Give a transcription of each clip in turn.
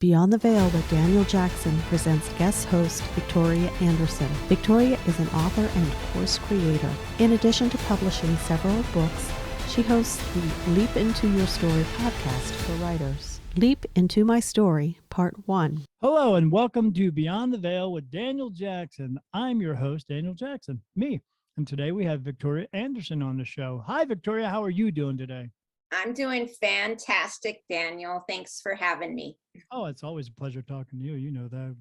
Beyond the Veil with Daniel Jackson presents guest host Victoria Andersen. Victoria is an author and course creator. In addition to publishing several books, she hosts the Leap Into Your Story podcast for writers. Leap Into My Story, Part 1. Hello and welcome to Beyond the Veil with Daniel Jackson. I'm your host, Daniel Jackson, me. And today we have Victoria Andersen on the show. Hi, Victoria. How are you doing today? I'm doing fantastic, Daniel. Thanks for having me. Oh, it's always a pleasure talking to you. You know that.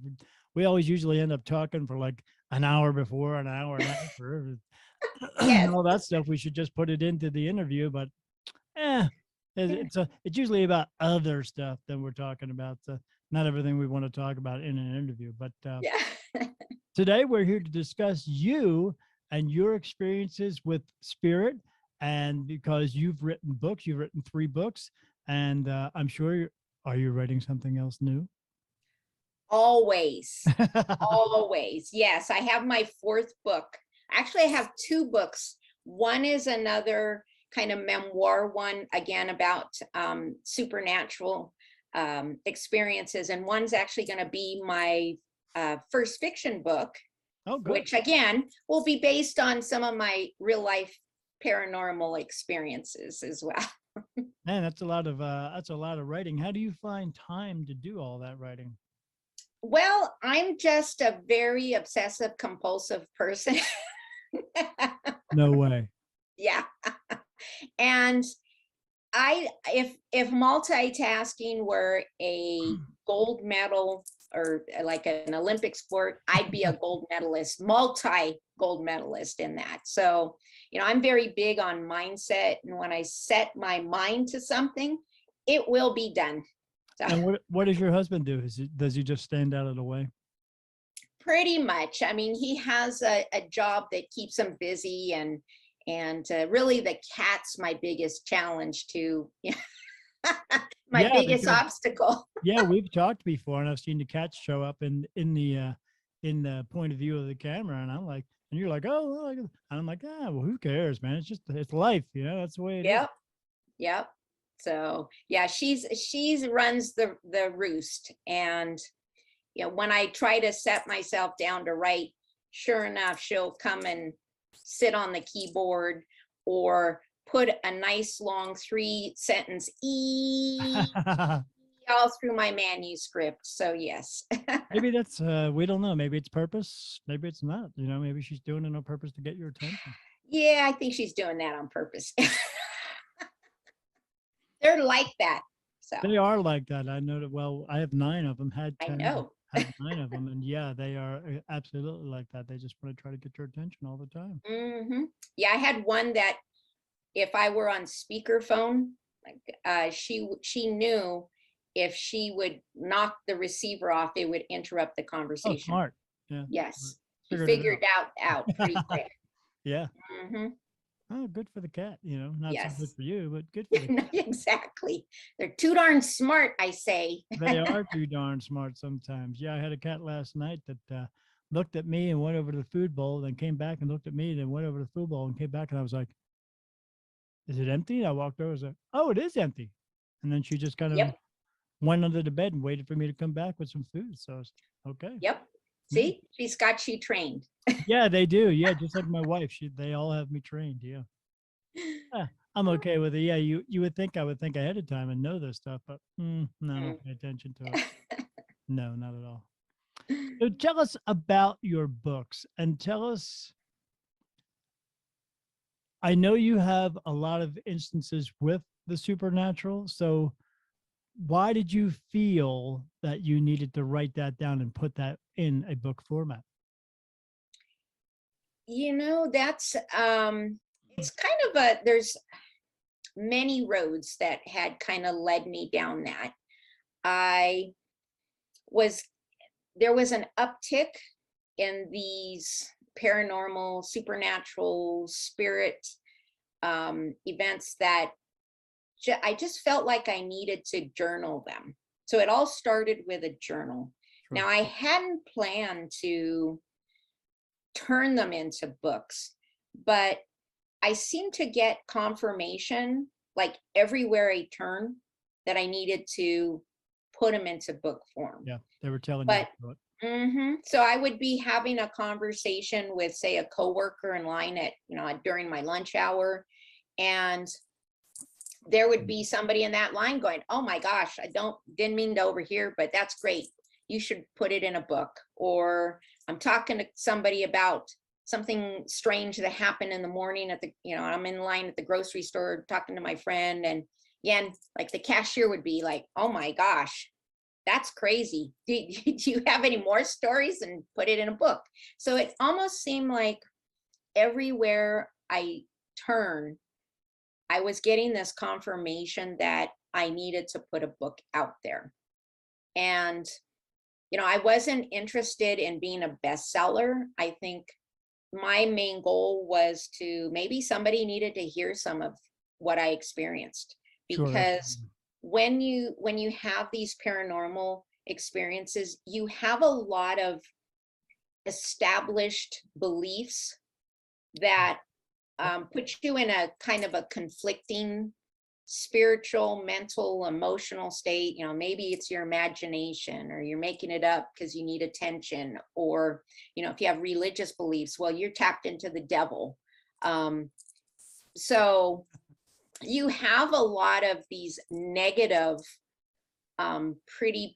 We always usually end up talking for like an hour before, an hour and after. Yes. All that stuff, we should just put it into the interview, but it's usually about other stuff than we're talking about. Not everything we want to talk about in an interview, but Yeah. today we're here to discuss you and your experiences with spirit. And because you've written 3 books, and I'm sure are you writing something else new? Always. Always. Yes, I have my 4th book. Actually, I have 2 books. One is another kind of memoir one, again, about supernatural experiences. And one's actually going to be my first fiction book, which again will be based on some of my real life paranormal experiences as well. Man, that's a lot of writing. How do you find time to do all that writing? Well, I'm just a very obsessive compulsive person. No way. Yeah. And if multitasking were a gold medal or like an Olympic sport, I'd be a gold medalist, multi-gold medalist in that. So, I'm very big on mindset. And when I set my mind to something, it will be done. So, and what does your husband do? Does he just stand out of the way? Pretty much. I mean, he has a job that keeps him busy, and really the cat's my biggest challenge too. My biggest obstacle. Yeah, we've talked before, and I've seen the cats show up in the point of view of the camera, and I'm like, and you're like, oh, and I'm like, well, who cares, man? It's life, that's the way it is. Yep. So yeah, she's runs the roost, and when I try to set myself down to write, sure enough, she'll come and sit on the keyboard or put a nice long 3-sentence all through my manuscript. So yes. Maybe that's we don't know. Maybe it's purpose. Maybe it's not. Maybe she's doing it on purpose to get your attention. Yeah, I think she's doing that on purpose. They're like that. So they are like that. I know that. Well, I have 9 of them. Had 10. I know. Had 9 of them, and yeah, they are absolutely like that. They just want to try to get your attention all the time. Mm-hmm. Yeah, I had one that if I were on speakerphone, she knew if she would knock the receiver off, it would interrupt the conversation. Oh, smart. Yeah. Yes. She figured out pretty quick. Yeah. Mm-hmm. Oh, good for the cat, not Yes. so good for you, but good for the cat. Exactly. They're too darn smart, I say. They are too darn smart sometimes. Yeah, I had a cat last night that looked at me and went over to the food bowl, then came back and looked at me, then went over to the food bowl and came back, and I was like, is it empty? And I walked over and said, oh, it is empty. And then she just kind of went under the bed and waited for me to come back with some food. So I was okay. Yep. See, she's got you trained. Yeah, they do. Yeah, just like my wife. They all have me trained. Yeah. I'm okay with it. Yeah, you would think I would think ahead of time and know this stuff, but no, I don't pay attention to it. No, not at all. So tell us about your books and tell us, I know you have a lot of instances with the supernatural. So why did you feel that you needed to write that down and put that in a book format? That's it's kind of there's many roads that had kind of led me down that. There was an uptick in these paranormal, supernatural, spirit events that I just felt like I needed to journal them. So it all started with a journal. Sure. Now, I hadn't planned to turn them into books, but I seemed to get confirmation like everywhere I turned that I needed to put them into book form. Yeah, they were telling But you to do it. so I would be having a conversation with, say, a coworker in line at, during my lunch hour, and there would be somebody in that line going, "Oh my gosh, didn't mean to overhear, but that's great. You should put it in a book." Or I'm talking to somebody about something strange that happened in the morning at the, I'm in line at the grocery store talking to my friend, and again, like the cashier would be like, "Oh my gosh, that's crazy. Do you have any more stories?" And put it in a book. So it almost seemed like everywhere I turn, I was getting this confirmation that I needed to put a book out there. And, I wasn't interested in being a bestseller. I think my main goal was to, maybe somebody needed to hear some of what I experienced, Sure. because when you have these paranormal experiences, you have a lot of established beliefs that put you in a kind of a conflicting spiritual, mental, emotional state. Maybe it's your imagination, or you're making it up because you need attention, or if you have religious beliefs, well, you're tapped into the devil. So you have a lot of these negative, pretty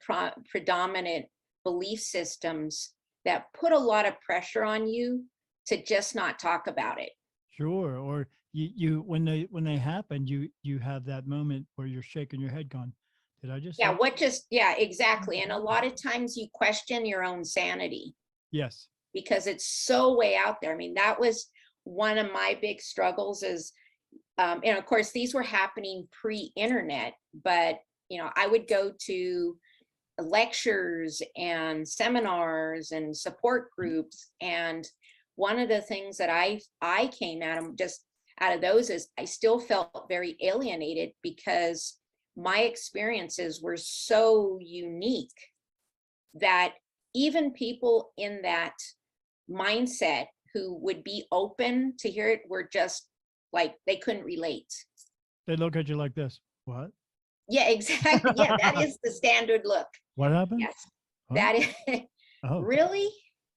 predominant belief systems that put a lot of pressure on you to just not talk about it. Sure. Or you when they happen, you have that moment where you're shaking your head going, did I just Yeah, say yeah, exactly. And a lot of times you question your own sanity yes? because it's so way out there. I mean, that was one of my big struggles is, and of course, these were happening pre-internet, but, I would go to lectures and seminars and support groups. And one of the things that I came at them just out of those is I still felt very alienated because my experiences were so unique that even people in that mindset who would be open to hear it were just like, they couldn't relate. They look at you like this. What? Yeah, exactly. Yeah, that is the standard look. What happened? Yes, What? that is. Oh. Really?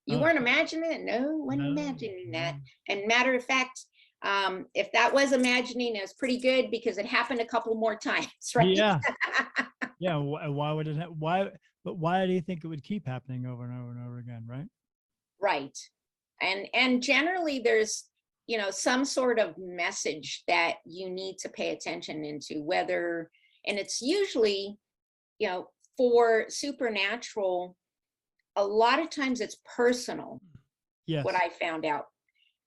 You Oh. weren't imagining it? No, wasn't No, imagining that. no. And matter of fact, if that was imagining, it was pretty good because it happened a couple more times, right? Yeah. Yeah. Why would it? But why do you think it would keep happening over and over and over again? Right. Right. And generally there's, some sort of message that you need to pay attention into, whether, and it's usually, for supernatural, a lot of times it's personal, Yes. what I found out.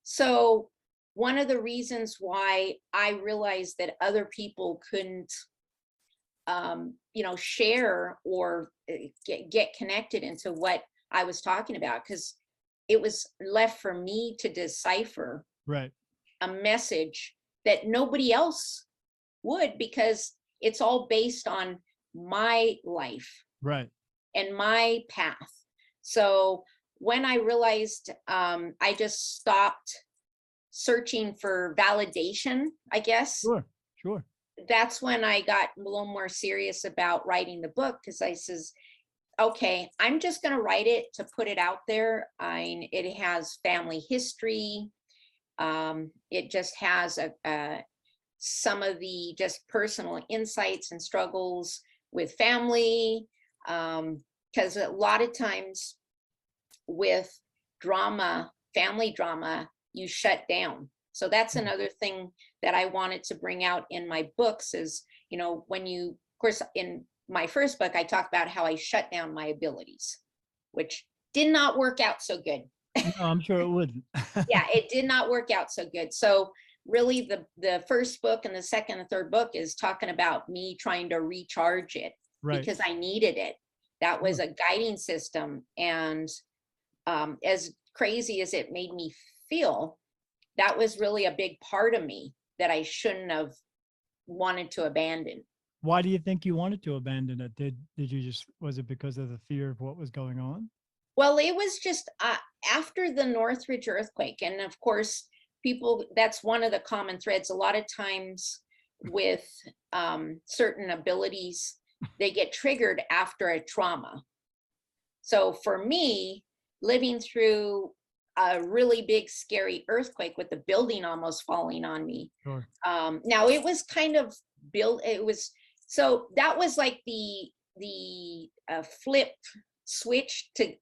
So one of the reasons why I realized that other people couldn't, share or get connected into what I was talking about, because it was left for me to decipher Right. a message that nobody else would, because it's all based on my life Right. and my path. So when I realized, I just stopped searching for validation, I guess. Sure. Sure. That's when I got a little more serious about writing the book, because I says, okay, I'm just going to write it to put it out there. It has family history. It just has some of the just personal insights and struggles with family. Because a lot of times with drama, family drama, you shut down. So that's another thing that I wanted to bring out in my books is, when you, of course, in my first book, I talk about how I shut down my abilities, which did not work out so good. No, I'm sure it wouldn't. Yeah, it did not work out so good. So really the first book and the second and third book is talking about me trying to recharge it, Right. because I needed it. That was a guiding system. And as crazy as it made me feel, that was really a big part of me that I shouldn't have wanted to abandon. Why do you think you wanted to abandon it? Did you just, was it because of the fear of what was going on? Well, it was just after the Northridge earthquake. And of course, that's one of the common threads. A lot of times with certain abilities, they get triggered after a trauma. So for me, living through a really big, scary earthquake with the building almost falling on me. Sure. Now it was kind of built, it was, so that was like the flip switch to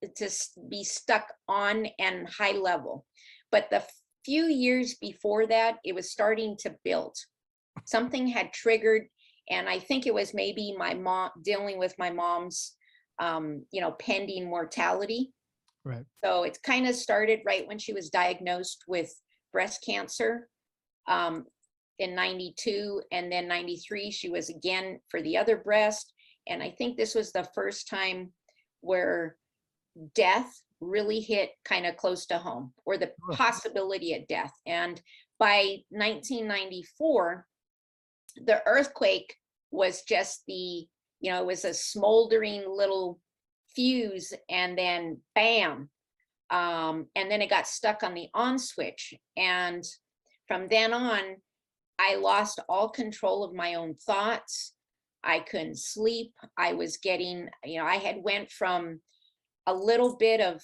be stuck on and high level. But the few years before that, it was starting to build. Something had triggered, and I think it was maybe my mom dealing with my mom's, pending mortality. Right. So it's kind of started right when she was diagnosed with breast cancer in 92, and then 93, she was again for the other breast. And I think this was the first time where death really hit kind of close to home, or the possibility of death. And by 1994, the earthquake was just it was a smoldering little fuse, and then bam. And then it got stuck on the on switch. And from then on, I lost all control of my own thoughts. I couldn't sleep. I was getting, I had went from a little bit of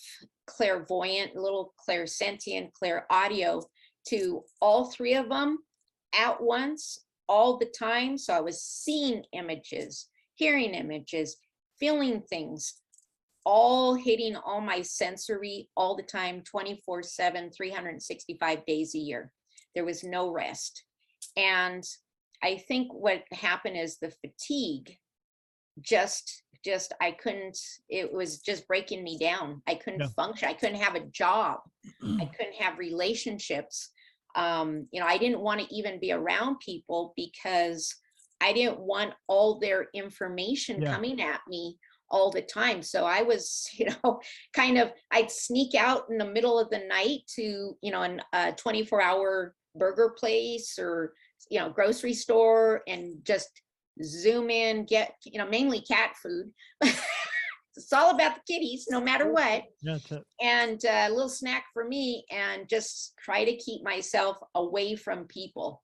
clairvoyant, a little clairsentient, clairaudio, to all three of them at once, all the time. So I was seeing images, hearing images, feeling things, all hitting all my sensory all the time, 24/7, 365 days a year. There was no rest. And I think what happened is the fatigue I couldn't, it was just breaking me down. I couldn't function. I couldn't have a job. I couldn't have relationships. I didn't want to even be around people because I didn't want all their information coming at me all the time. So I was, I'd sneak out in the middle of the night to, in a 24-hour burger place or, grocery store, and just zoom in, get, mainly cat food. It's all about the kitties, no matter what. That's it. And a little snack for me, and just try to keep myself away from people.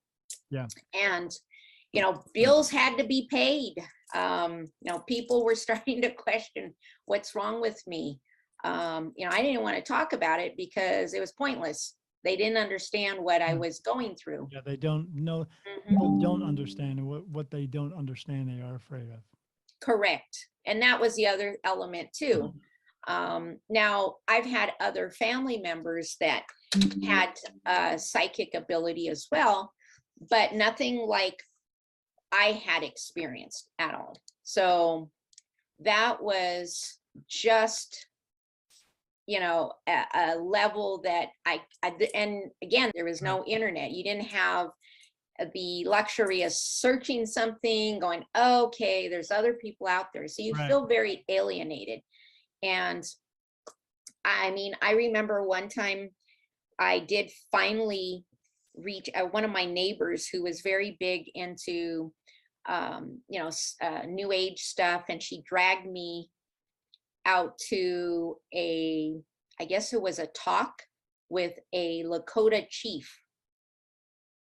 Yeah. And, bills had to be paid. People were starting to question what's wrong with me. I didn't want to talk about it because it was pointless. They didn't understand what I was going through. Yeah, they don't know. People don't understand, and what they don't understand, they are afraid of. Correct. And that was the other element too. Now, I've had other family members that had psychic ability as well, but nothing like I had experienced at all. So that was just, a level that and again, there was no internet. You didn't have the luxury of searching something, going, okay, there's other people out there. So you feel very alienated. And I remember one time I did finally reach one of my neighbors who was very big into, new age stuff. And she dragged me out to I guess it was a talk with a Lakota chief.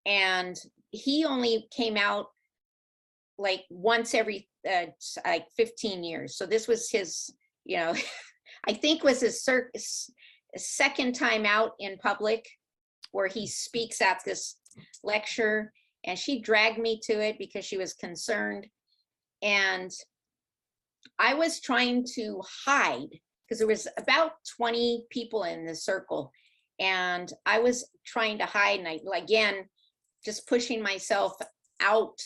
And he only came out like once every 15 years. So this was his, I think was his second time out in public where he speaks at this lecture. And she dragged me to it because she was concerned. And I was trying to hide because there was about 20 people in the circle. And I was trying to hide. And again, just pushing myself out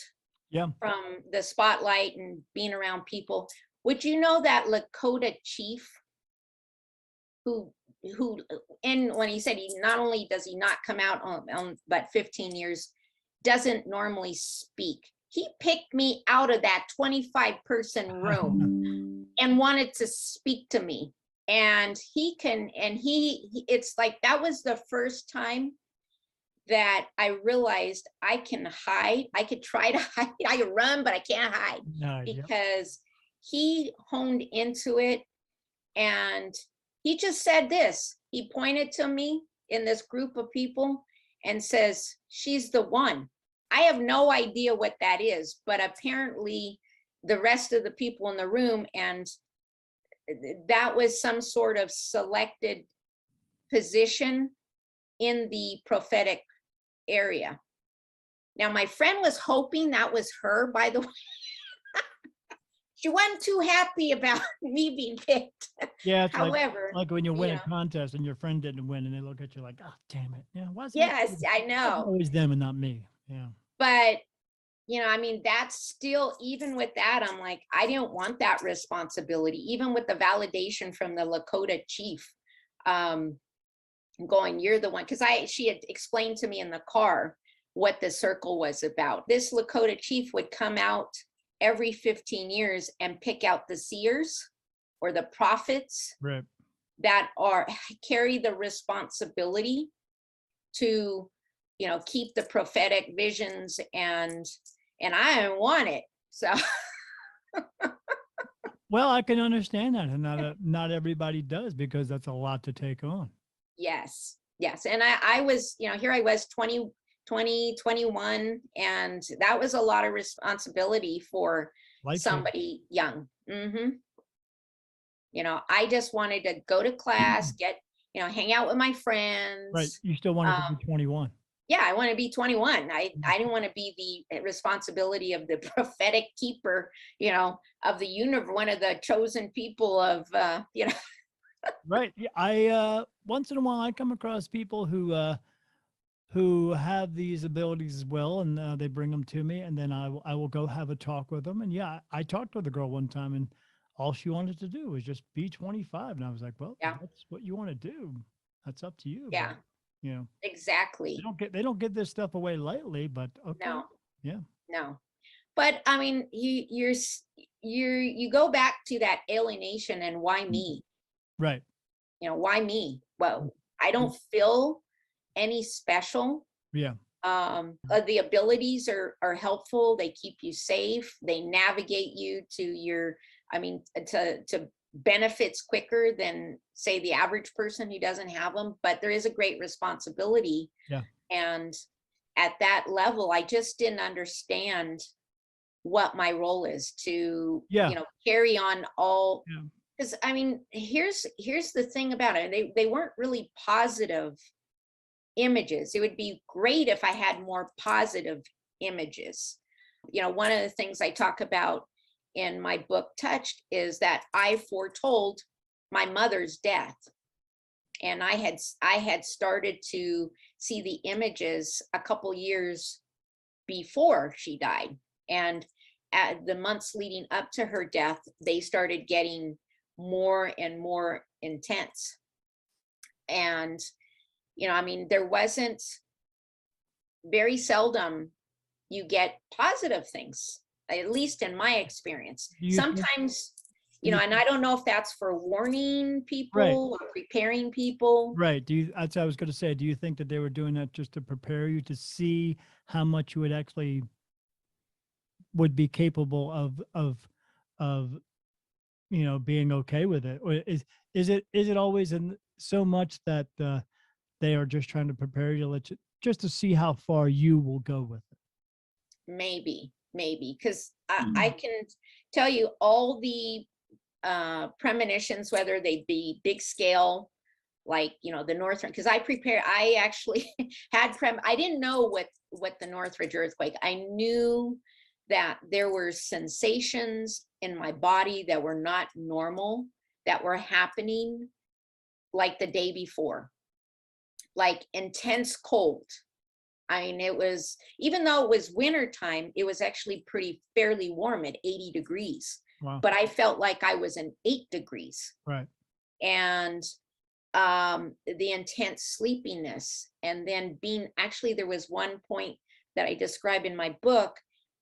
from the spotlight and being around people. Would you know that Lakota chief who and when he said he not only does he not come out on but 15 years, doesn't normally speak. He picked me out of that 25-person room and wanted to speak to me. And it's like, that was the first time that I realized I can hide. I could try to hide. I could run, but I can't hide because he honed into it. And he just said this. He pointed to me in this group of people and says, she's the one. I have no idea what that is, but apparently the rest of the people in the room, and that was some sort of selected position in the prophetic area. Now, my friend was hoping that was her, by the way. She wasn't too happy about me being picked. Yeah, it's However, like when you win you a know, contest and your friend didn't win, and they look at you like, "Oh, damn it! Yeah, why is it yes, I know. always them and not me?" Yeah. But, I mean, that's still, even with that, I'm like, I didn't want that responsibility, even with the validation from the Lakota chief. Going, you're the one, because she had explained to me in the car what the circle was about. This Lakota chief would come out every 15 years and pick out the seers or the prophets Right. that carry the responsibility to, keep the prophetic visions, and I don't want it. So Well, I can understand that, and not everybody does, because that's a lot to take on. yes, and I was, here I was 21, and that was a lot of responsibility for Life change. somebody young. I just wanted to go to class, get, hang out with my friends. Right. You still wanted to be 21. Yeah, I want to be 21. I didn't want to be the responsibility of the prophetic keeper, of the universe, one of the chosen people of, Right. Yeah, I once in a while I come across people who have these abilities as well, and they bring them to me, and then I will go have a talk with them. And yeah, I talked with a girl one time, and all she wanted to do was just be 25, and I was like, well, yeah, that's what you want to do. That's up to you. yeah, But, exactly. they don't get this stuff away lightly. But okay, No, yeah, no. But I mean, you go back to that alienation, and why me? right. Why me? Well, I don't feel any special. Yeah, The abilities are helpful. They keep you safe. They navigate you to to benefits quicker than, say, the average person who doesn't have them. But there is a great responsibility. yeah, And at that level, I just didn't understand what my role is to, yeah, carry on all. yeah. Because I mean, here's the thing about it. They weren't really positive images. It would be great if I had more positive images. One of the things I talk about in my book Touched is that I foretold my mother's death, and I had started to see the images a couple years before she died, and at the months leading up to her death, they started getting more and more intense. And I mean, there wasn't, very seldom you get positive things, at least in my experience. Do you think- Sometimes, do you and I don't know if that's for warning Right. people or preparing people. Right. That's what I was going to say. Do you think that they were doing that just to prepare you to see how much you would be capable of being okay with it? Or is it always so much that they are just trying to prepare you, just to see how far you will go with it? Maybe, because I can tell you all the premonitions, whether they be big scale, like the Northridge, because I actually I didn't know what the Northridge earthquake. I knew that there were sensations in my body that were not normal, that were happening like the day before, like intense cold. I mean, it was, even though it was winter time, it was actually fairly warm at 80 degrees. Wow. But I felt like I was in 8 degrees. Right. And the intense sleepiness. And then there was one point that I describe in my book,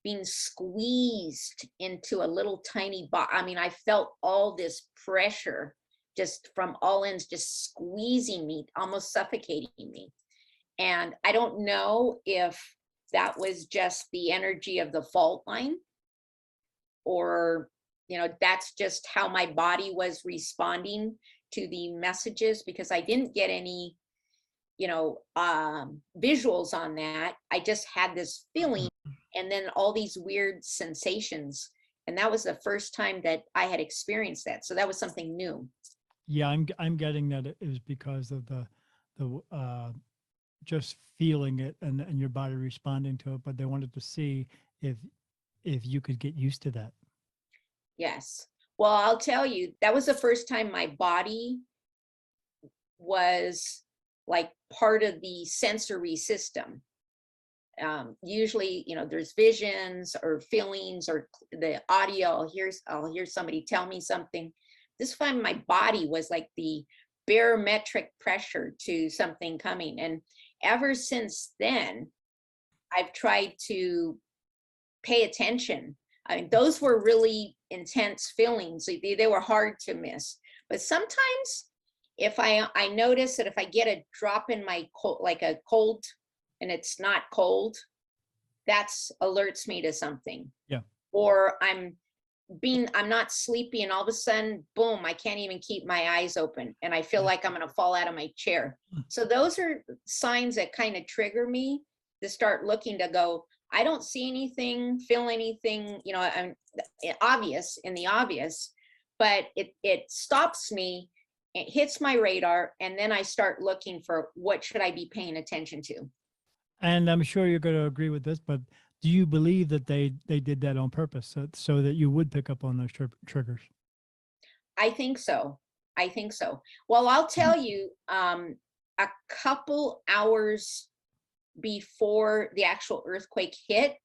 being squeezed into a little tiny box. I mean, I felt all this pressure just from all ends, just squeezing me, almost suffocating me. And I don't know if that was just the energy of the fault line, or, that's just how my body was responding to the messages, because I didn't get any, visuals on that. I just had this feeling, and then all these weird sensations And that was the first time that I had experienced that. So that was something new. Yeah, I'm getting that it is because of the just feeling it and your body responding to it, but they wanted to see if you could get used to that. Yes. Well, I'll tell you, that was the first time my body was like part of the sensory system. Usually, there's visions or feelings or the audio. I'll hear somebody tell me something. This time my body was like the barometric pressure to something coming. And ever since then, I've tried to pay attention. I mean, those were really intense feelings. They were hard to miss. But sometimes if I notice that if I get a drop in my cold, like a cold, and it's not cold, that's alerts me to something. Yeah. Or I'm not sleepy, and all of a sudden, boom, I can't even keep my eyes open, and I feel like I'm going to fall out of my chair. So those are signs that kind of trigger me to start looking, to go, I don't see anything, feel anything, I'm obvious, but it stops me, it hits my radar, and then I start looking for what should I be paying attention to. And I'm sure you're going to agree with this, but do you believe that they did that on purpose so that you would pick up on those triggers? I think so. Well, I'll tell you, a couple hours before the actual earthquake hit,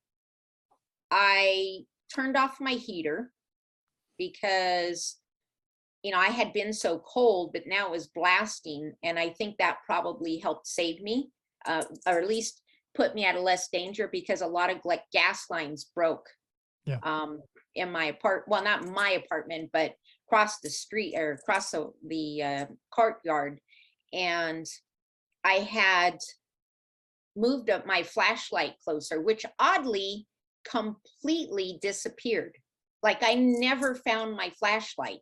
I turned off my heater because, I had been so cold, but now it was blasting. And I think that probably helped save me, or at least put me at a less danger, because a lot of like gas lines broke. Yeah. In my well, not my apartment, but across the street or across the courtyard. And I had moved up my flashlight closer, which oddly completely disappeared. Like I never found my flashlight.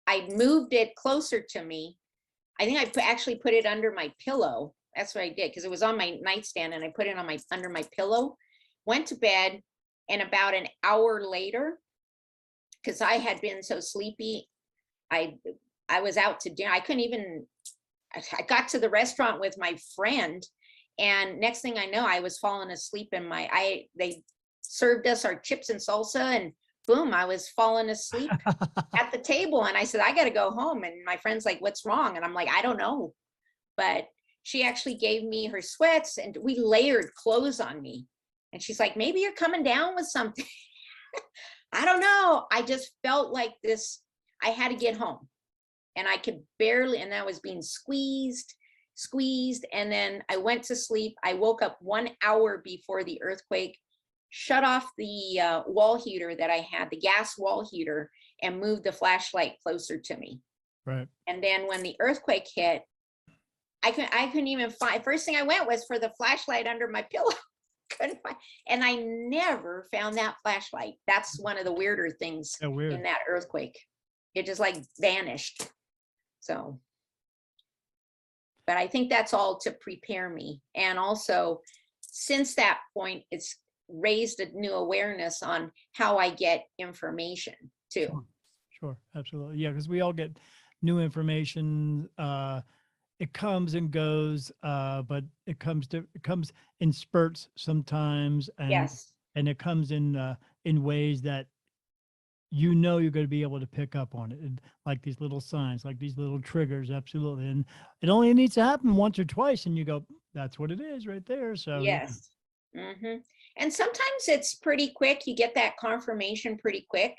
I moved it closer to me. I think I actually put it under my pillow. That's what I did, because it was on my nightstand, and I put it on under my pillow, went to bed, and about an hour later, because I had been so sleepy, I was out to dinner. I got to the restaurant with my friend, and next thing I know, I was falling asleep in they served us our chips and salsa, and boom, I was falling asleep at the table. And I said, I got to go home. And my friend's like, what's wrong? And I'm like, I don't know. But she actually gave me her sweats, and we layered clothes on me. And she's like, maybe you're coming down with something. I don't know. I just felt like this. I had to get home, and I could barely, and I was being squeezed. And then I went to sleep. I woke up 1 hour before the earthquake, shut off the wall heater that I had, the gas wall heater, and moved the flashlight closer to me. Right. And then when the earthquake hit, I couldn't even find, first thing I went was for the flashlight under my pillow. Couldn't find, and I never found that flashlight. That's one of the weirder things in that earthquake. It just like vanished. So, but I think that's all to prepare me. And also, since that point, it's raised a new awareness on how I get information too. Sure, absolutely. Yeah, because we all get new information. It comes and goes, but it comes in spurts sometimes, and Yes. And it comes in ways that you're going to be able to pick up on it, like these little signs, like these little triggers. Absolutely. And it only needs to happen once or twice, and you go, that's what it is right there. So yes. Mm-hmm. And sometimes it's pretty quick. You get that confirmation pretty quick.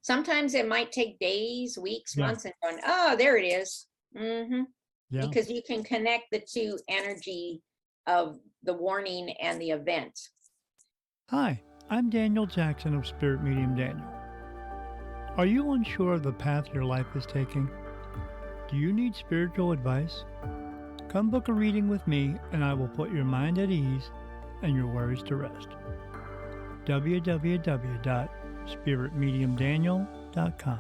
Sometimes it might take days, weeks, months, and going, oh, there it is. Mm-hmm. Yeah. Because you can connect the two energy of the warning and the event. Hi, I'm Daniel Jackson of Spirit Medium Daniel. Are you unsure of the path your life is taking? Do you need spiritual advice? Come book a reading with me, and I will put your mind at ease and your worries to rest. www.spiritmediumdaniel.com.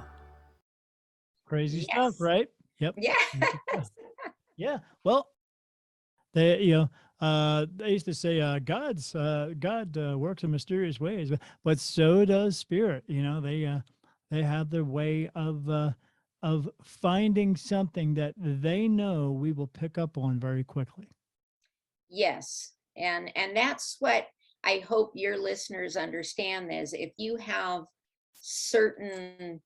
Crazy stuff, right? Yep. Yeah. Yeah. Well, They, they used to say, God works in mysterious ways, but so does spirit. They have their way of finding something that they know we will pick up on very quickly. Yes. And that's what I hope your listeners understand is if you have certain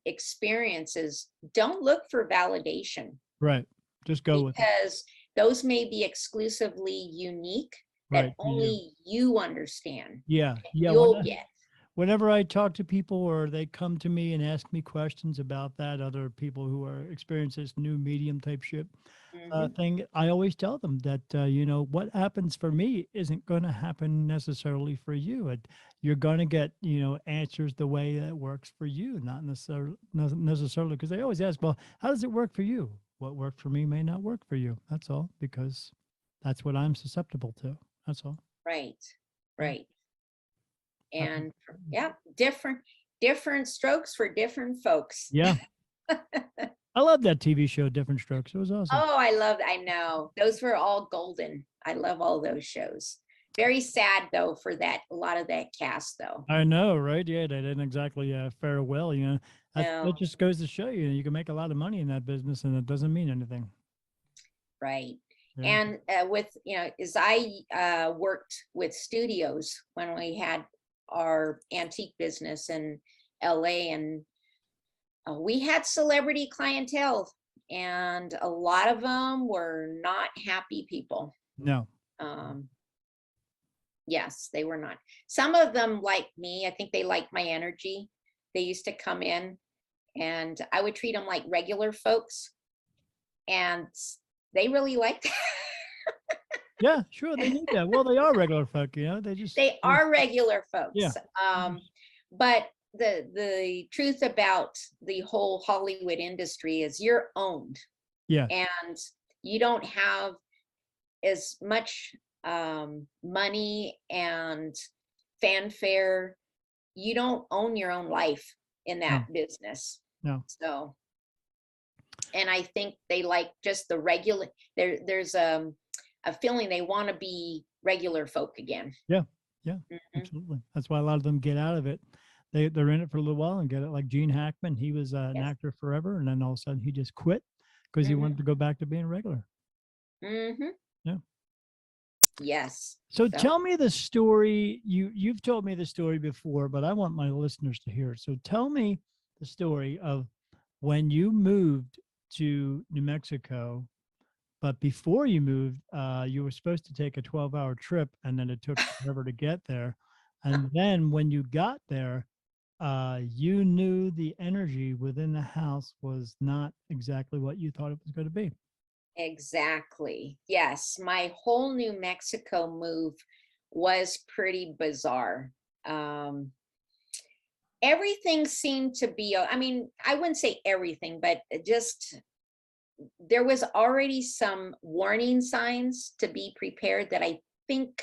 experiences, don't look for validation Right. Just go with it. because those may be exclusively unique that Right. To you. only you understand, Yeah. Yeah. you'll get. Whenever I talk to people or they come to me and ask me questions about that, other people who are experiencing this new medium type shit Mhm. thing, I always tell them that, what happens for me isn't going to happen necessarily for you. You're going to get, answers the way that works for you, not necessarily, because they always ask, well, how does it work for you? What worked for me may not work for you. That's all, because that's what I'm susceptible to. That's all. Right, Yeah. right. And yeah, different strokes for different folks. Yeah. I love that TV show, Different Strokes. It was awesome. Oh, I know. Those were all golden. I love all those shows. Very sad though for that, a lot of that cast though. I know, right? Yeah, they didn't exactly fare well. That No, just goes to show you can make a lot of money in that business, and it doesn't mean anything. right. Yeah. And with, as I worked with studios when we had our antique business in LA, and we had celebrity clientele, and a lot of them were not happy people. No. Um, yes, they were not. Some of them like me. I think they liked my energy. They used to come in and I would treat them like regular folks, and they really liked it. Yeah, sure. They need that. Well, they are regular folk. They just. They are regular Yeah. folks. But the truth about the whole Hollywood industry is you're owned, Yeah. and you don't have as much money and fanfare. You don't own your own life in that No. business. No. So, and I think they like just the regular, there's a feeling they want to be regular folk again. Yeah. Yeah. Mhm. Absolutely. That's why a lot of them get out of it. They're in it for a little while and get it. Like Gene Hackman, he was an Yes. actor forever, and then all of a sudden he just quit because he Mhm. wanted to go back to being regular. Mhm. Yeah. Yes. So tell me the story. You've told me the story before, but I want my listeners to hear it. So tell me the story of when you moved to New Mexico, but before you moved, you were supposed to take a 12-hour trip, and then it took forever to get there. And then when you got there, you knew the energy within the house was not exactly what you thought it was going to be. Exactly. Yes. My whole New Mexico move was pretty bizarre. Everything seemed to be, I mean, I wouldn't say everything, but just there was already some warning signs to be prepared that I think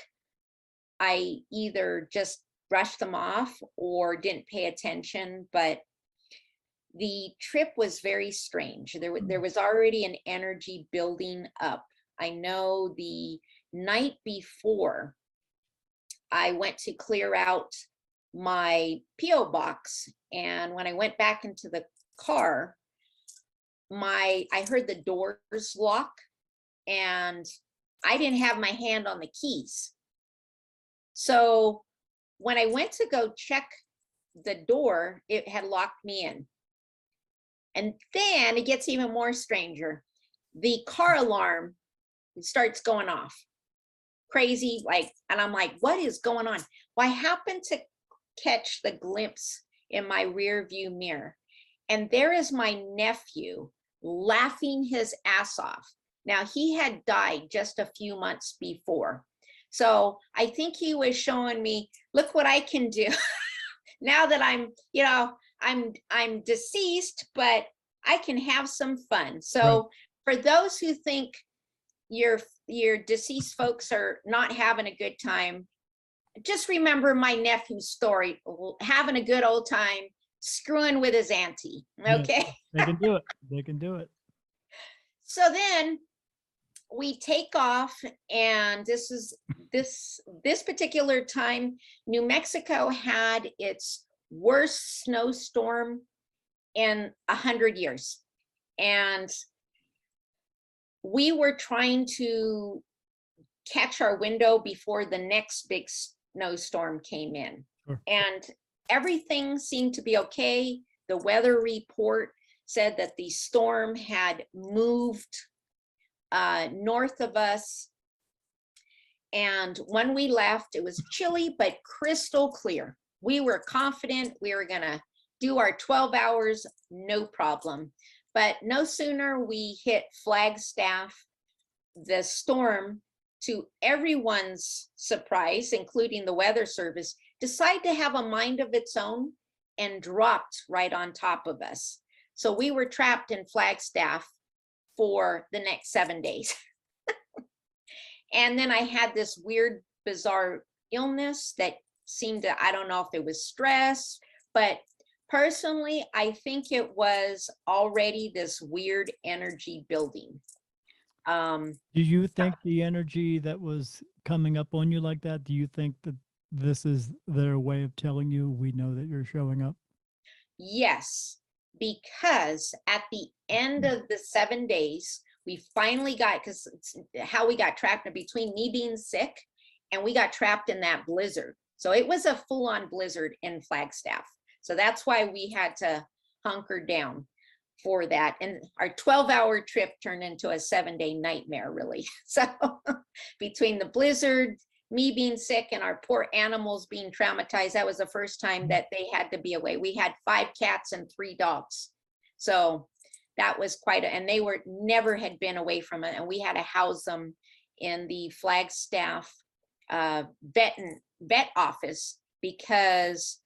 I either just brushed them off or didn't pay attention. But the trip was very strange. There was already an energy building up. I know the night before I went to clear out my PO box, and when I went back into the car, I heard the doors lock, and I didn't have my hand on the keys. So when I went to go check the door, it had locked me in. And then it gets even more stranger. The car alarm starts going off. Crazy, and I'm like, what is going on? Well, I happened to catch the glimpse in my rear view mirror, and there is my nephew laughing his ass off. Now, he had died just a few months before. So I think he was showing me, look what I can do now that I'm deceased, but I can have some fun. So for those who think your deceased folks are not having a good time, just remember my nephew's story, having a good old time, screwing with his auntie. Okay. Yeah, they can do it. They can do it. So then we take off, and this particular time, New Mexico had its worst snowstorm in 100 years. And we were trying to catch our window before the next big snowstorm came in. Sure. And everything seemed to be okay. The weather report said that the storm had moved north of us. And when we left, it was chilly, but crystal clear. We were confident we were gonna do our 12 hours, no problem. But no sooner we hit Flagstaff, the storm, to everyone's surprise, including the Weather Service, decided to have a mind of its own and dropped right on top of us. So we were trapped in Flagstaff for the next 7 days. And then I had this weird, bizarre illness that seemed to, I don't know if it was stress, but personally, I think it was already this weird energy building. Do you think the energy that was coming up on you like that, do you think that this is their way of telling you, we know that you're showing up? Yes, because at the end of the 7 days, we finally got, because how we got trapped in between me being sick and we got trapped in that blizzard. So it was a full-on blizzard in Flagstaff. So that's why we had to hunker down for that. And our 12-hour trip turned into a 7-day nightmare, really. So between the blizzard, me being sick, and our poor animals being traumatized, that was the first time that they had to be away. We had 5 cats and 3 dogs. So that was quite and they were never had been away from it. And we had to house them in the Flagstaff vet office because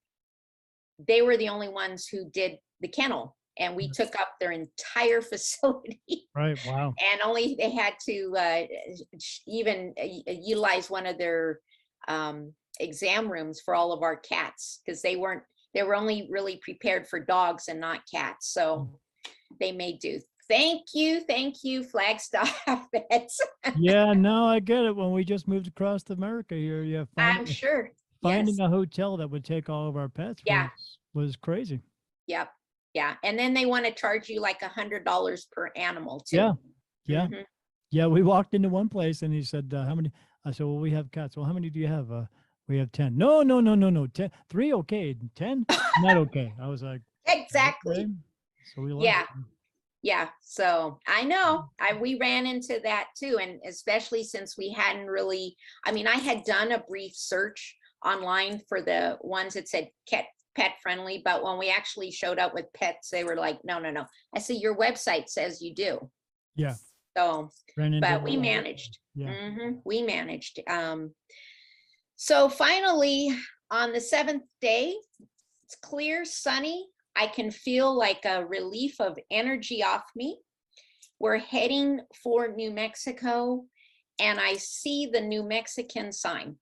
they were the only ones who did the kennel, and we took up their entire facility. Right. Wow. And only they had to even utilize one of their exam rooms for all of our cats, because they were only really prepared for dogs and not cats. So they made do. Thank you, Flagstaff vets. Yeah, no, I get it. When we just moved across to America here, yeah, I'm sure. finding Yes. a hotel that would take all of our pets Yeah. was crazy. Yep. Yeah. And then they want to charge you like $100 per animal too. Yeah. Yeah. Mhm. Yeah, we walked into one place and he said, how many? I said, well, we have cats. Well, how many do you have? We have 10. No. 10, 3, okay. 10, not okay. I was like, Exactly. okay. So we left. Yeah. Yeah. So I know we ran into that too. And especially since we hadn't really, I mean, I had done a brief search online for the ones that said pet friendly, but when we actually showed up with pets, they were like, no. I said, your website says you do. Yeah. So, but we managed. Yeah. We managed. So finally, on the 7th day, it's clear, sunny. I can feel like a relief of energy off me. We're heading for New Mexico, and I see the New Mexican sign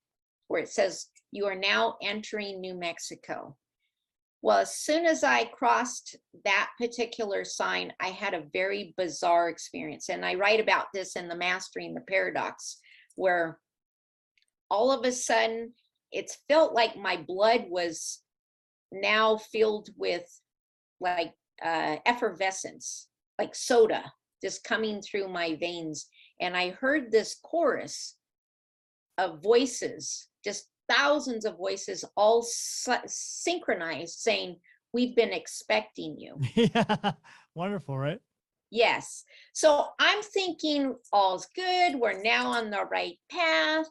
where it says, you are now entering New Mexico. Well, as soon as I crossed that particular sign, I had a very bizarre experience. And I write about this in the Mastering the Paradox, where all of a sudden it felt like my blood was now filled with like effervescence, like soda just coming through my veins. And I heard this chorus of voices, just thousands of voices, all synchronized, saying, we've been expecting you. Yeah. Wonderful, right? Yes. So I'm thinking all's good. We're now on the right path.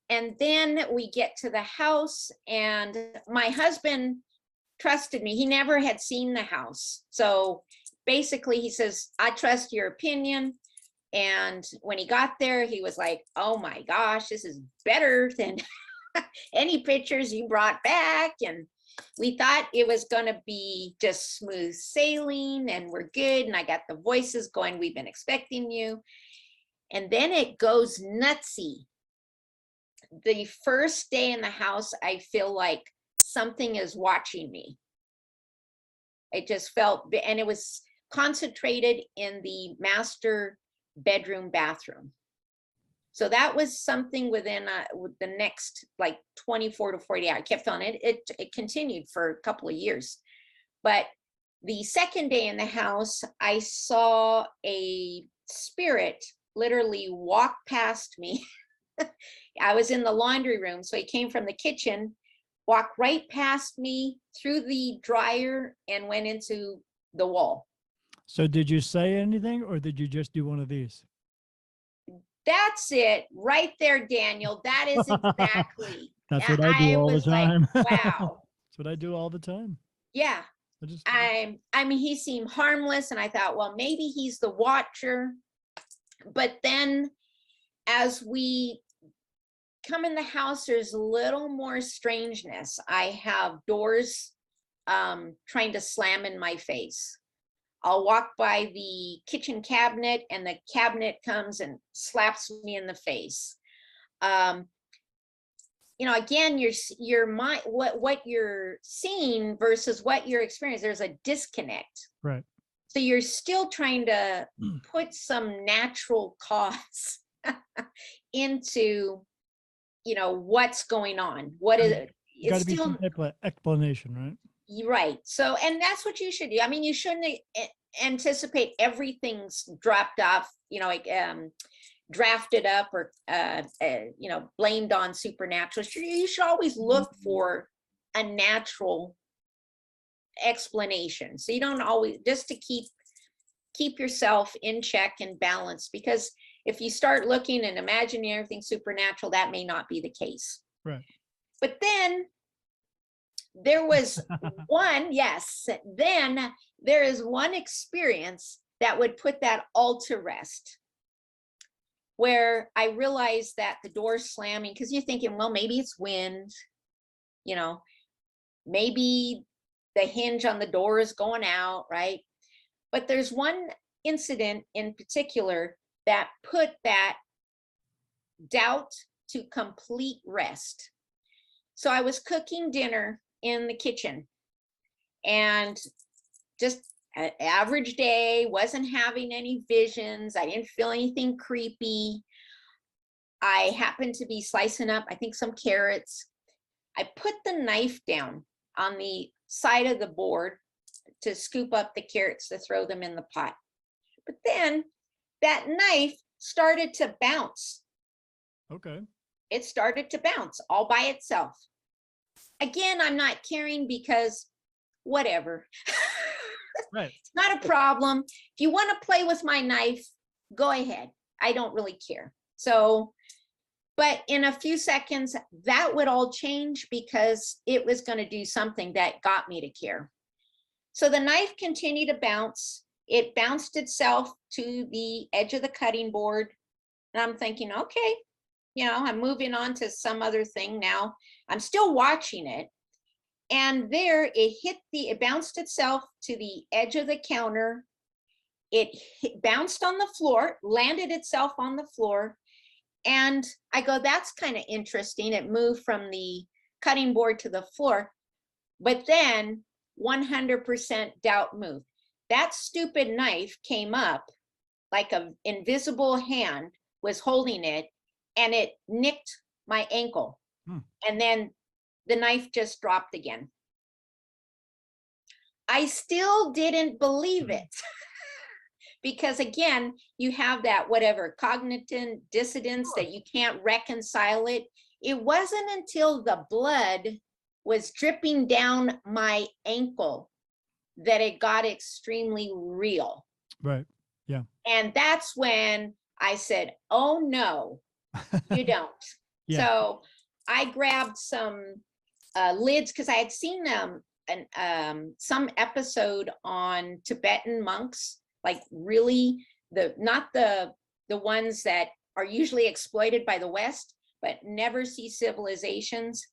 And then we get to the house, and my husband trusted me. He never had seen the house. So basically he says, I trust your opinion. And when he got there, he was like, oh my gosh, this is better than any pictures you brought back. And we thought it was going to be just smooth sailing and we're good. And I got the voices going, we've been expecting you. And then it goes nutsy. The first day in the house, I feel like something is watching me. It just felt, and it was concentrated in the master bedroom, bathroom. So that was something within with the next like 24 to 48 hours. I kept feeling it. It continued for a couple of years. But the second day in the house, I saw a spirit literally walk past me. I was in the laundry room. So he came from the kitchen, walked right past me through the dryer and went into the wall. So did you say anything, or did you just do one of these? That's it right there, Daniel. That is exactly. That's what I do all the was time. like, wow. That's what I do all the time. Yeah. I mean, he seemed harmless, and I thought, well, maybe he's the watcher. But then as we come in the house, there's a little more strangeness. I have doors trying to slam in my face. I'll walk by the kitchen cabinet and the cabinet comes and slaps me in the face. You know, again, your mind, what you're seeing versus what you're experiencing, there's a disconnect. Right. So you're still trying to put some natural cause into, you know, what's going on. What is it? Got to be some type of explanation, right? Right. So, and that's what you should do. I mean, you shouldn't anticipate everything's dropped off, you know, like drafted up or, you know, blamed on supernatural. You should always look for a natural explanation. So you don't always, just to keep yourself in check and balance, because if you start looking and imagining everything supernatural, that may not be the case. Right. But then there was then there is one experience that would put that all to rest, where I realized that the door slamming, because you're thinking, well, maybe it's wind, you know, maybe the hinge on the door is going out, right? But there's one incident in particular that put that doubt to complete rest. So I was cooking dinner in the kitchen, and just an average day, wasn't having any visions. I didn't feel anything creepy. I happened to be slicing up, I think, some carrots. I put the knife down on the side of the board to scoop up the carrots to throw them in the pot. But then that knife started to bounce. Okay. It started to bounce all by itself. Again, I'm not caring because whatever. Right. It's not a problem. If you want to play with my knife, go ahead. I don't really care. So, but in a few seconds, that would all change because it was going to do something that got me to care. So the knife continued to bounce. It bounced itself to the edge of the cutting board. And I'm thinking, okay, you know, I'm moving on to some other thing now. I'm still watching it. And there it bounced itself to the edge of the counter. It bounced on the floor, landed itself on the floor. And I go, that's kind of interesting. It moved from the cutting board to the floor. But then 100% doubt moved. That stupid knife came up like an invisible hand was holding it, and it nicked my ankle. And then the knife just dropped again. I still didn't believe it. Because again, you have that whatever cognitive dissonance that you can't reconcile it. It wasn't until the blood was dripping down my ankle that it got extremely real. Right. Yeah. And that's when I said, oh no, you don't. Yeah. So I grabbed some lids, because I had seen some episode on Tibetan monks, like really not the ones that are usually exploited by the West, but never see civilizations.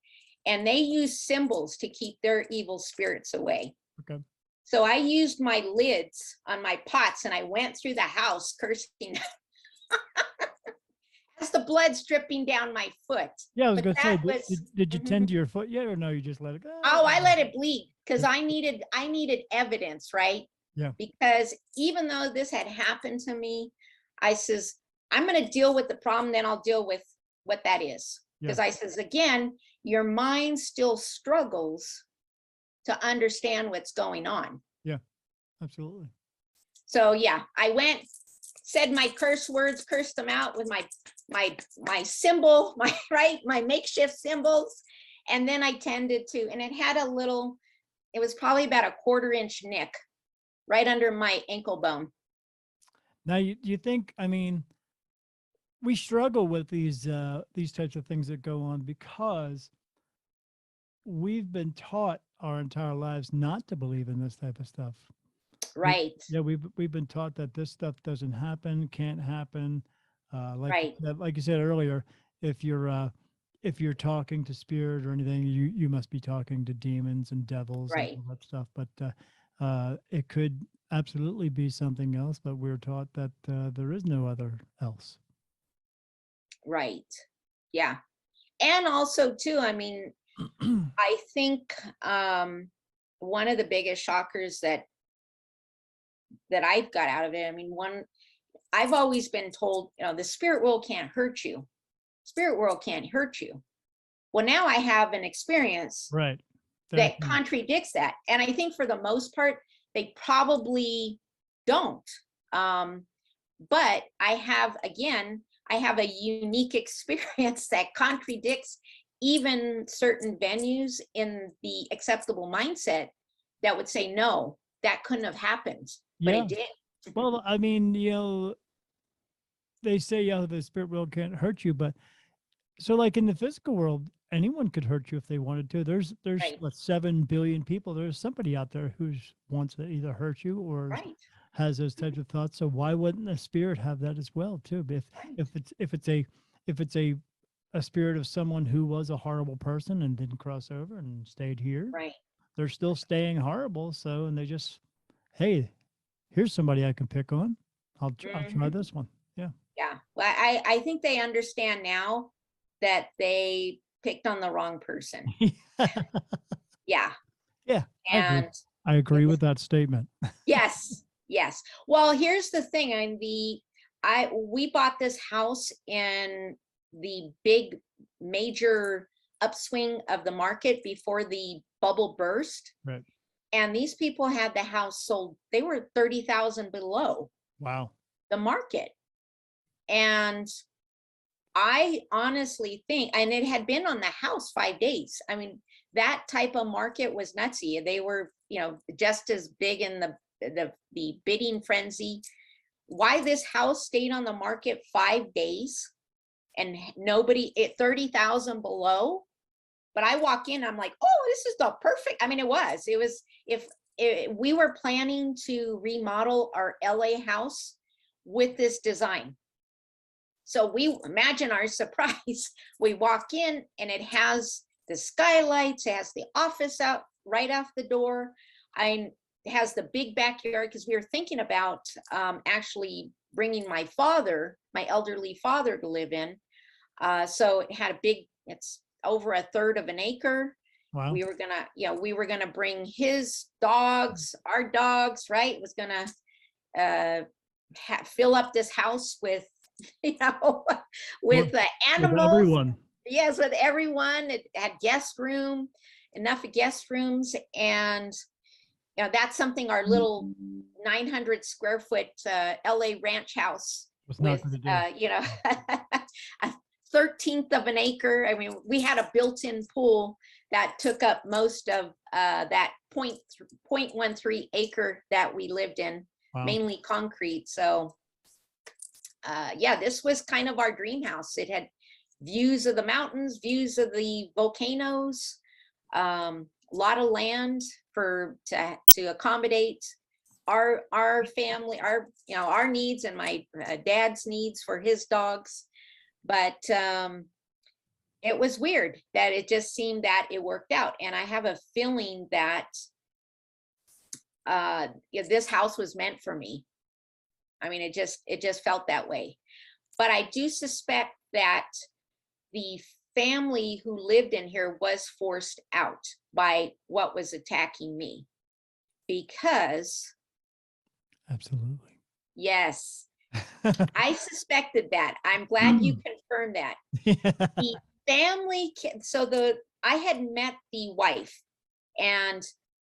And they use symbols to keep their evil spirits away. Okay. So I used my lids on my pots and I went through the house cursing as the blood's dripping down my foot. Yeah, I was But going to say, that was- did you tend to your foot yet, or no, you just let it go? Oh, I let it bleed because I needed evidence, right? Yeah. Because even though this had happened to me, I says, I'm going to deal with the problem, then I'll deal with what that is. Because I says, again, your mind still struggles to understand what's going on. Yeah, absolutely. So yeah, I went, said my curse words, cursed them out with my symbol, my makeshift symbols. And then I tended to, and it had a little, it was probably about a 1/4 inch nick right under my ankle bone. Now, you think, I mean, we struggle with these types of things that go on because we've been taught our entire lives not to believe in this type of stuff. Right. We've been taught that this stuff doesn't happen, can't happen. Right. Like you said earlier, if you're talking to spirit or anything, you must be talking to demons and devils and Right. all that stuff. But it could absolutely be something else. But we're taught that there is no other else. Right. Yeah. And also too, I mean, I think one of the biggest shockers that I've got out of it, I mean, I've always been told, you know, the spirit world can't hurt you. Spirit world can't hurt you. Well, now I have an experience Right. that contradicts that. And I think for the most part, they probably don't. But I have a unique experience that contradicts even certain venues in the acceptable mindset that would say, no, that couldn't have happened, but it did. Well, I mean, they say, the spirit world can't hurt you, but so like in the physical world, anyone could hurt you if they wanted to. There's Right. what, 7 billion people. There's somebody out there who wants to either hurt you or Right. has those types of thoughts. So why wouldn't a spirit have that as well too? If it's a spirit of someone who was a horrible person and didn't cross over and stayed here, Right. they're still staying horrible. So, and they just, hey, here's somebody I can pick on. I'll try this one. Yeah. Yeah. Well, I think they understand now that they picked on the wrong person. Yeah. Yeah. And I agree with that statement. yes. Yes. Well, here's the thing. We bought this house in the big major upswing of the market before the bubble burst. Right. And these people had the house sold. They were 30,000 below Wow. the market. And I honestly think, and it had been on the house 5 days. I mean, that type of market was nutsy. They were, just as big in the bidding frenzy. Why this house stayed on the market 5 days and nobody at 30,000 below. But I walk in, I'm like, oh, this is the perfect. I mean, it was, if we were planning to remodel our LA house with this design. So we imagine our surprise. We walk in and it has the skylights, it has the office out right off the door. It has the big backyard because we were thinking about actually bringing my elderly father to live in. So it had it's over 1/3 of an acre. Wow. We were gonna bring his dogs, our dogs, right? It was gonna fill up this house with with animals. With everyone. Yes, with everyone. It had enough guest rooms, and that's something our little 900 square foot LA ranch house Was not with gonna do. a 1/13 of an acre. I mean, we had a built-in pool that took up most of that 0.13 acre that we lived in. Wow. Mainly concrete. So this was kind of our dream house. It had views of the mountains, views of the volcanoes, a lot of land to accommodate our family, our needs and my dad's needs for his dogs. But it was weird that it just seemed that it worked out. And I have a feeling that this house was meant for me. I mean, it just felt that way. But I do suspect that the family who lived in here was forced out by what was attacking me. Because absolutely. Yes, I suspected that. I'm glad you confirmed that. The family, I had met the wife, and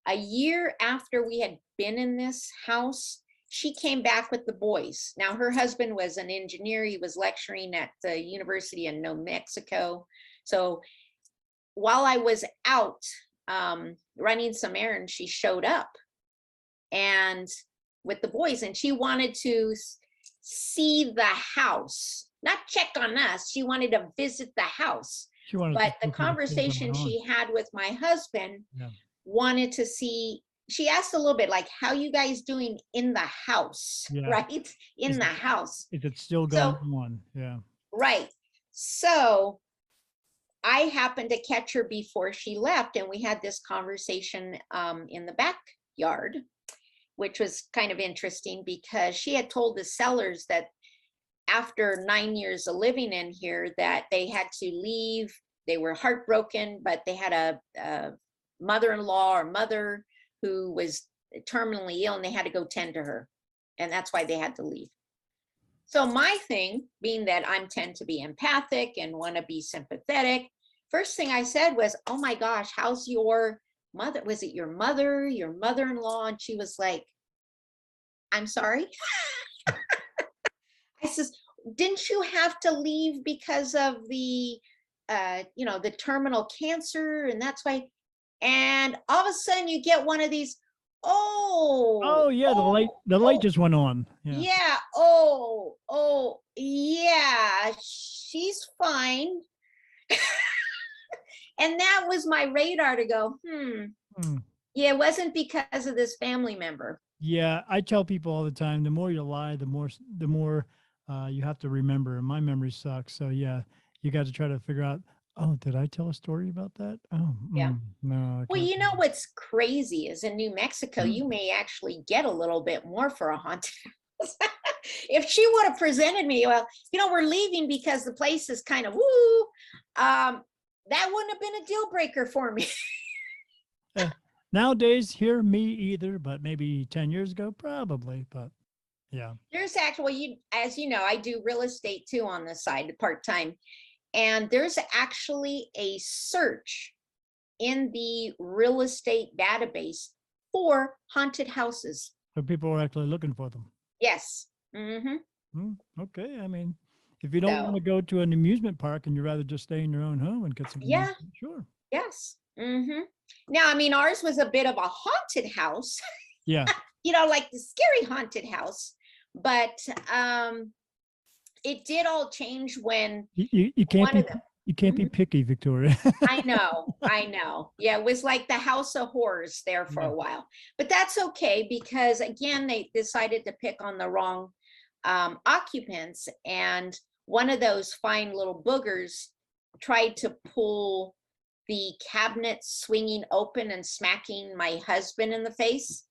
a year after we had been in this house, she came back with the boys. Now, her husband was an engineer. He was lecturing at the University in New Mexico. So while I was out running some errands, she showed up and with the boys, and she wanted to see the house, not check on us. She wanted to visit the house. But the conversation she had with my husband wanted to see, she asked a little bit like, how you guys doing in the house, right? In the house. Is it still going on? Yeah. Right. So I happened to catch her before she left, and we had this conversation in the backyard, which was kind of interesting because she had told the sellers that after 9 years of living in here that they had to leave. They were heartbroken, but they had a mother-in-law or mother who was terminally ill, and they had to go tend to her. And that's why they had to leave. So my thing, being that I'm tend to be empathic and want to be sympathetic, first thing I said was, oh my gosh, how's your mother? Was it your mother-in-law? And she was like, I'm sorry. I says, didn't you have to leave because of the, the terminal cancer? And that's why. And all of a sudden you get one of these, oh yeah, the light just went on. Yeah. Yeah, she's fine. And that was my radar to go, yeah, it wasn't because of this family member. Yeah, I tell people all the time, the more you lie, the more you have to remember. And my memory sucks. So yeah, you got to try to figure out, oh, did I tell a story about that? Oh, yeah. No. Well, you know what's crazy is in New Mexico, you may actually get a little bit more for a haunted house. If she would have presented me, well, we're leaving because the place is kind of woo, that wouldn't have been a deal breaker for me. Nowadays, here, me either, but maybe 10 years ago, probably. But yeah. There's actually, as you know, I do real estate too on the side, part-time. And there's actually a search in the real estate database for haunted houses. So people are actually looking for them. Yes. Mm-hmm. Okay. I mean, if you don't want to go to an amusement park and you'd rather just stay in your own home and get some, sure. Yes. Mm-hmm. Now, I mean, ours was a bit of a haunted house. Yeah. Like the scary haunted house, but it did all change when you can't be picky, Victoria. I know. Yeah, it was like the house of horrors there for a while, but that's okay because again, they decided to pick on the wrong occupants, and one of those fine little boogers tried to pull the cabinet swinging open and smacking my husband in the face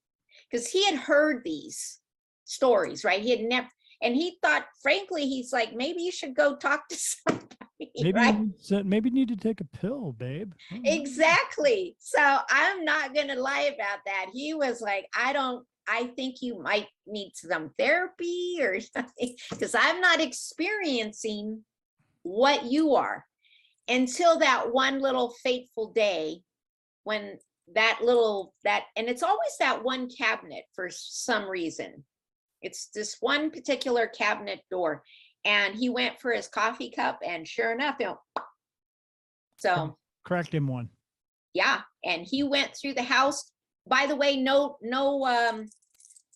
because he had heard these stories, right? He had never, and he thought, frankly, he's like, maybe you should go talk to somebody. Maybe you need to take a pill, babe. Exactly. So I'm not going to lie about that. He was like, I think you might need some therapy or something because I'm not experiencing what you are. Until that one little fateful day when and it's always that one cabinet for some reason. It's this one particular cabinet door, and he went for his coffee cup, and sure enough, so cracked him one. Yeah, and he went through the house. By the way, no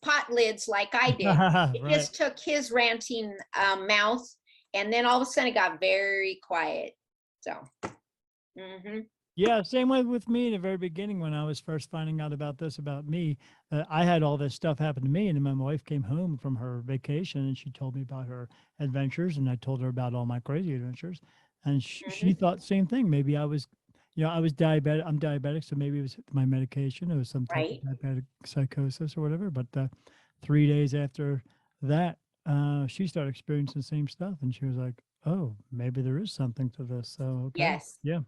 pot lids like I did. It just took his ranting mouth, and then all of a sudden it got very quiet. So, yeah, same way with me in the very beginning when I was first finding out about this about me. I had all this stuff happen to me, and then my wife came home from her vacation and she told me about her adventures, and I told her about all my crazy adventures, and she thought the same thing. Maybe I was, I was diabetic. I'm diabetic, so maybe it was my medication. It was some type of diabetic psychosis or whatever. But 3 days after that, she started experiencing the same stuff, and she was like, oh, maybe there is something to this. So, okay. Yes. Yeah.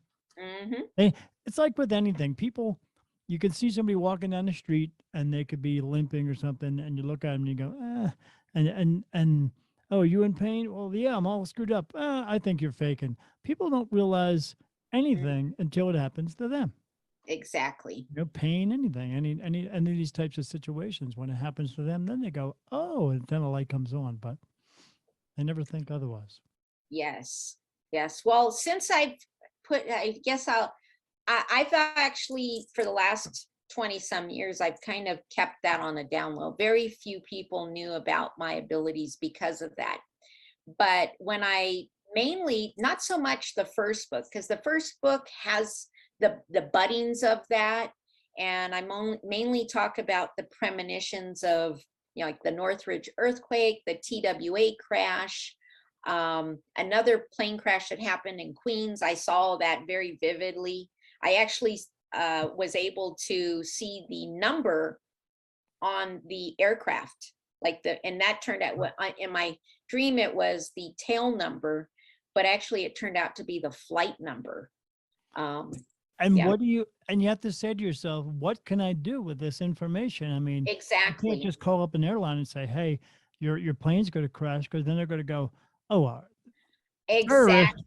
Hey, it's like with anything. People, you can see somebody walking down the street and they could be limping or something, and you look at them and you go, And oh, are you in pain? Well, yeah, I'm all screwed up. I think you're faking. People don't realize Mm, anything until it happens to them. exactly. Pain, anything, any of these types of situations. When it happens to them, then they go, oh, and then a light comes on. But they never think otherwise. Yes. Yes. Well, since I guess I've actually, for the last 20 some years, I've kind of kept that on a down low. Very few people knew about my abilities because of that. But when I mainly, not so much the first book, because the first book has the buddings of that. And mainly talk about the premonitions of, like the Northridge earthquake, the TWA crash, another plane crash that happened in Queens. I saw that very vividly. I actually was able to see the number on the aircraft, and that turned out, in my dream, it was the tail number, but actually it turned out to be the flight number. Um, And yeah, what do you, and you have to say to yourself, what can I do with this information? I mean, you can't exactly. just call up an airline and say, hey, your plane's going to crash, because then they're going to go, oh, terrorist. Exactly.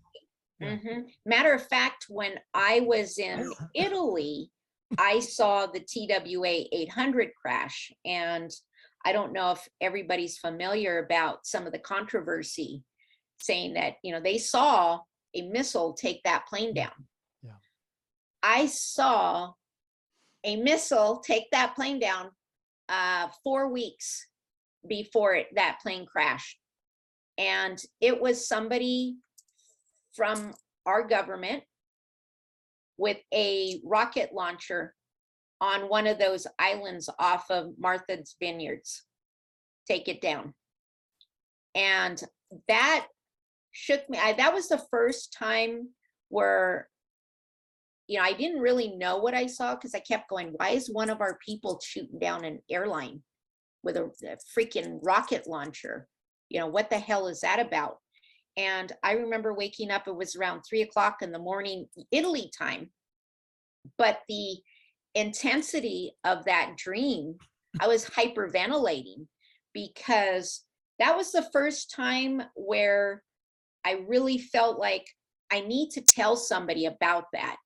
Yeah. Matter of fact, when I was in Italy, I saw the TWA 800 crash. And I don't know if everybody's familiar about some of the controversy saying that, they saw a missile take that plane Yeah. down. Yeah. I saw a missile take that plane down 4 weeks before that plane crashed. And it was somebody from our government with a rocket launcher on one of those islands off of Martha's Vineyards. Take it down. And that shook me. That was the first time where, I didn't really know what I saw, because I kept going, why is one of our people shooting down an airline with a freaking rocket launcher? What the hell is that about? And I remember waking up, it was around 3 o'clock in the morning, Italy time. But the intensity of that dream, I was hyperventilating, because that was the first time where I really felt like I need to tell somebody about that.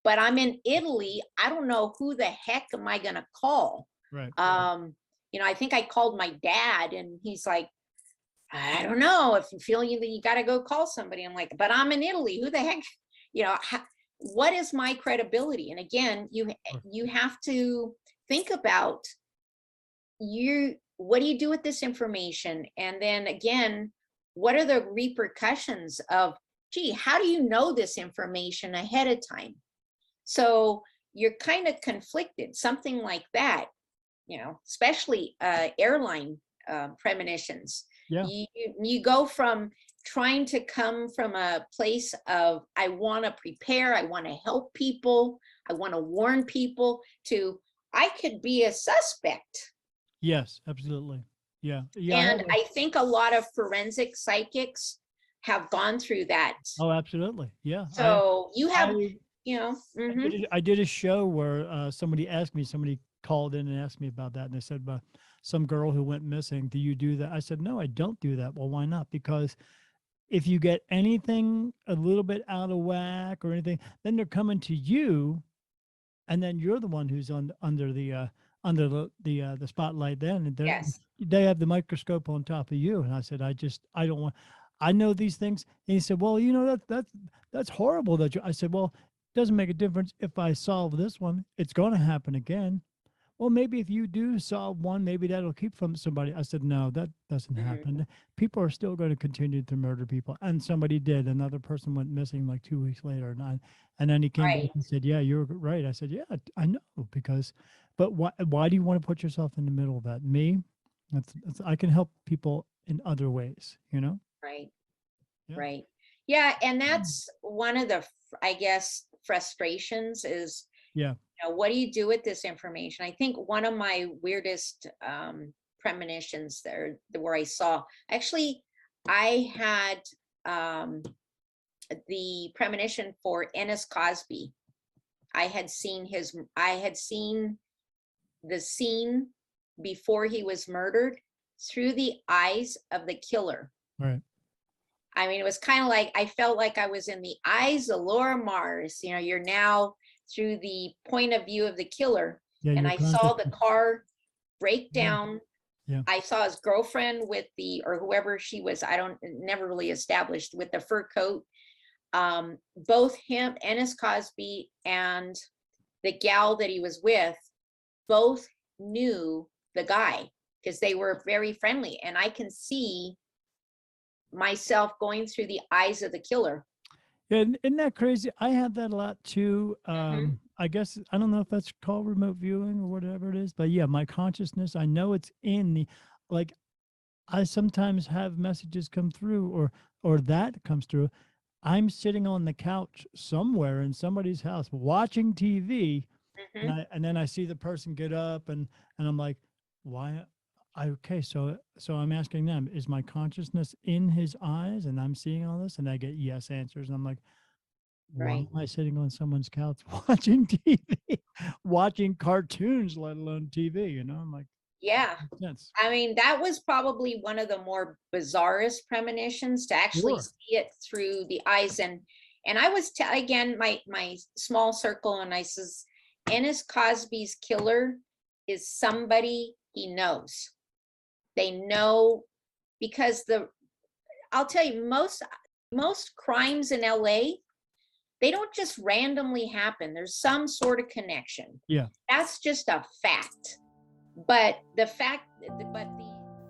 But I'm in Italy. I don't know who the heck am I going to call. Right. I think I called my dad, and he's like, I don't know, if you feel you got to go call somebody. I'm like, but I'm in Italy. Who the heck, what is my credibility? And again, you have to think about what do you do with this information? And then again, what are the repercussions of, gee, how do you know this information ahead of time? So you're kind of conflicted, something like that, especially airline premonitions. Yeah. You go from trying to come from a place of, I want to prepare, I want to help people, I want to warn people, to, I could be a suspect. Yes, absolutely. Yeah. Yeah. And I think a lot of forensic psychics have gone through that. Oh, absolutely. Yeah. So you have, I, mhm. I did a show where somebody called in and asked me about that. And they said, some girl who went missing, do you do that? I said, no, I don't do that. Well, why not? Because if you get anything a little bit out of whack or anything, then they're coming to you, and then you're the one who's under the spotlight. Then and Yes. they have the microscope on top of you. And I said, I don't want. I know these things. And he said, well, that's horrible. I said, well, it doesn't make a difference if I solve this one. It's going to happen again. Well, maybe if you do solve one, maybe that'll keep from somebody. I said, no, that doesn't Mhm. happen. People are still going to continue to murder people. And somebody did. Another person went missing like 2 weeks later. And then he came back Right. and said, yeah, you're right. I said, yeah, I know, but why do you want to put yourself in the middle of that? Me, I can help people in other ways, Right. Yeah. Right. Yeah. And that's one of the, I guess, frustrations is, Yeah. what do you do with this information? I think one of my weirdest premonitions there, where I saw, actually, I had the premonition for Ennis Cosby. I had seen the scene before he was murdered. through the eyes of the killer. Right. I mean, it was kind of like, I felt like I was in the eyes of Laura Mars. You know, you're now through the point of view of the killer. Yeah. And You're I saw the conscious. car break Yeah. down. Yeah. I saw his girlfriend with or whoever she was, never really established, with the fur coat. Both him, Ennis Cosby, and the gal that he was with, both knew the guy because they were very friendly. And I can see myself going through the eyes of the killer. Yeah, isn't that crazy? I have that a lot too. Mhm. I guess I don't know if that's called remote viewing or whatever it is, but yeah, my consciousness, I know it's in the, like, I sometimes have messages come through, or that comes through. I'm sitting on the couch somewhere in somebody's house watching TV, Mhm. and then I see the person get up, and I'm like, why? Okay, so I'm asking them, is my consciousness in his eyes, and I'm seeing all this, and I get yes answers, and I'm like, why Right. am I sitting on someone's couch watching TV, watching cartoons, let alone TV? You know, I'm like, Yeah. makes sense. I mean, that was probably one of the more bizarrest premonitions, to actually Sure. see it through the eyes. And I was again, my small circle, and I says, Ennis Cosby's killer is somebody he knows. They know, because I'll tell you, most crimes in LA, they don't just randomly happen. There's some sort of connection. Yeah. That's just a fact. But the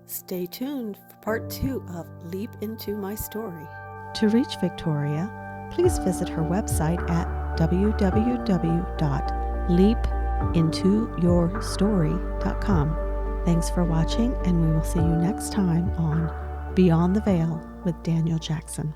Stay tuned for part 2 of Leap Into My Story. To reach Victoria, please visit her website at www.leapintoyourstory.com. Thanks for watching, and we will see you next time on Beyond the Veil with Daniel Jackson.